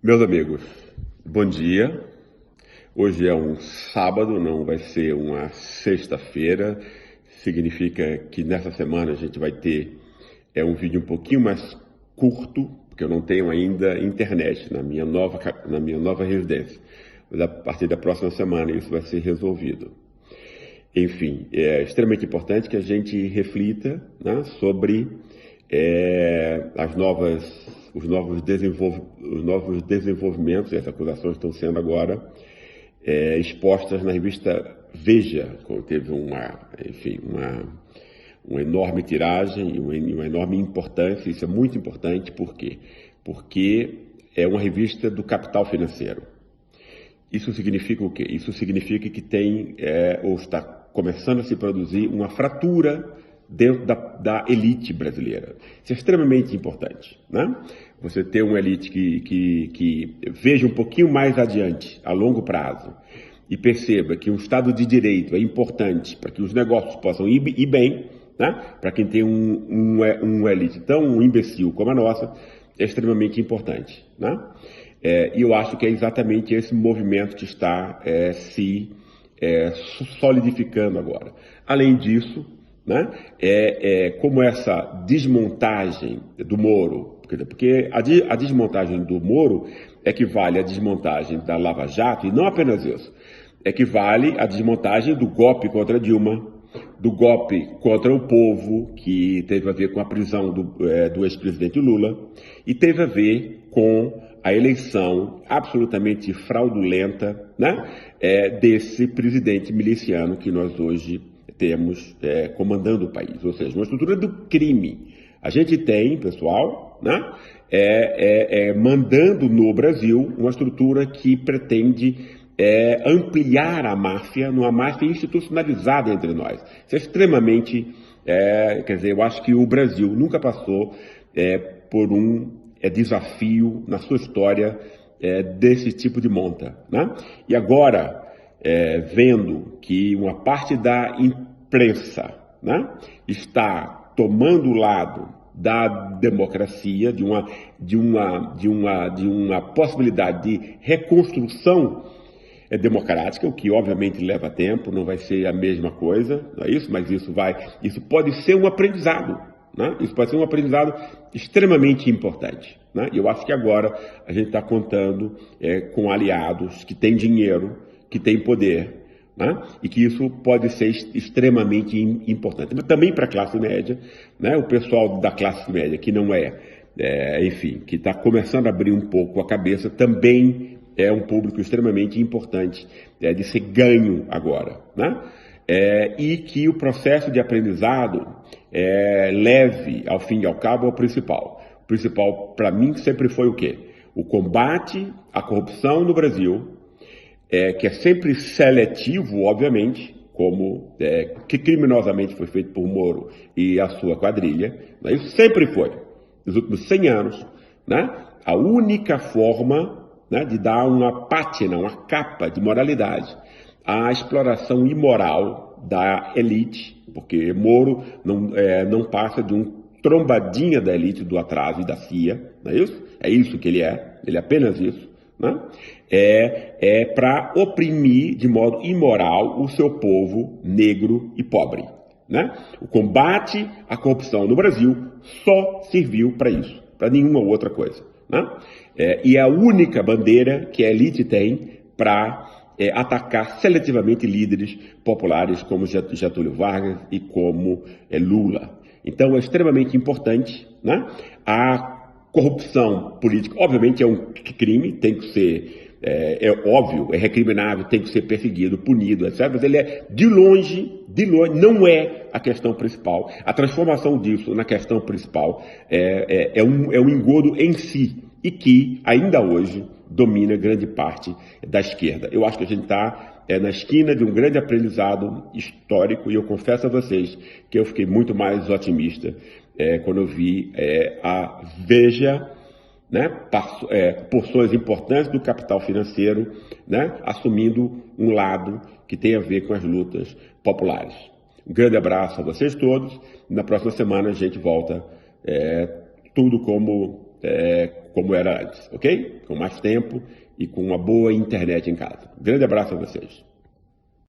Meus amigos, bom dia. Hoje é um sábado, não vai ser uma sexta-feira. Significa que nessa semana a gente vai ter um vídeo um pouquinho mais curto, porque eu não tenho ainda internet na minha nova residência. Mas a partir da próxima semana isso vai ser resolvido. Enfim, é extremamente importante que a gente reflita, né, sobre os novos desenvolvimentos. Essas acusações estão sendo agora expostas na revista Veja, quando teve uma enorme tiragem e uma enorme importância. Isso é muito importante, por quê? Porque é uma revista do capital financeiro. Isso significa o quê? Isso significa que tem, ou está começando a se produzir, uma fratura dentro da elite brasileira. Isso é extremamente importante, né? Você ter uma elite que veja um pouquinho mais adiante, a longo prazo, e perceba que um Estado de Direito é importante para que os negócios possam ir bem, né? Para quem tem uma elite tão imbecil como a nossa, é extremamente importante, né? E eu acho que é exatamente esse movimento que está se solidificando agora. Além disso, né, como essa desmontagem do Moro, porque a desmontagem do Moro equivale à desmontagem da Lava Jato, e não apenas isso, equivale à desmontagem do golpe contra Dilma, do golpe contra o povo, que teve a ver com a prisão do ex-presidente Lula, e teve a ver com a eleição absolutamente fraudulenta, né, desse presidente miliciano que nós hoje temos comandando o país, ou seja, uma estrutura do crime. A gente tem, pessoal, né, mandando no Brasil uma estrutura que pretende ampliar a máfia, numa máfia institucionalizada entre nós. Isso é extremamente, quer dizer, eu acho que o Brasil nunca passou por um desafio na sua história desse tipo de monta, né? E agora, vendo que uma parte da imprensa, né, está tomando o lado da democracia, de uma possibilidade de reconstrução democrática, o que obviamente leva tempo, não vai ser a mesma coisa, não é isso? Mas isso pode ser um aprendizado, né? Isso pode ser um aprendizado extremamente importante, né? E eu acho que agora a gente está contando com aliados que têm dinheiro, que têm poder, né? E que isso pode ser extremamente importante. Mas também para a classe média, né? O pessoal da classe média que não enfim, que está começando a abrir um pouco a cabeça, também é um público extremamente importante de ser ganho agora, né? E que o processo de aprendizado leve, ao fim e ao cabo, ao principal. O principal, para mim, sempre foi o quê? O combate à corrupção no Brasil, que é sempre seletivo, obviamente, como que criminosamente foi feito por Moro e a sua quadrilha, né? Isso sempre foi, nos últimos 100 anos, né, a única forma, né, de dar uma pátina, uma capa de moralidade à exploração imoral da elite, porque Moro não passa de um trombadinha da elite do atraso e da CIA, não é isso? É isso que ele é apenas isso, né? Para oprimir de modo imoral o seu povo negro e pobre, né? O combate à corrupção no Brasil só serviu para isso, para nenhuma outra coisa, né? E é a única bandeira que a elite tem para atacar seletivamente líderes populares como Getúlio Vargas e como Lula. Então é extremamente importante, né? A corrupção política, obviamente, é um crime, tem que ser, óbvio, é recriminável, tem que ser perseguido, punido, etc. Mas ele de longe, não é a questão principal. A transformação disso na questão principal é um engodo em si, e que, ainda hoje, domina grande parte da esquerda. Eu acho que a gente está na esquina de um grande aprendizado histórico, e eu confesso a vocês que eu fiquei muito mais otimista quando eu vi a Veja, né, porções importantes do capital financeiro, né, assumindo um lado que tem a ver com as lutas populares. Um grande abraço a vocês todos. Na próxima semana a gente volta tudo como como era antes, ok? Com mais tempo e com uma boa internet em casa. Grande abraço a vocês.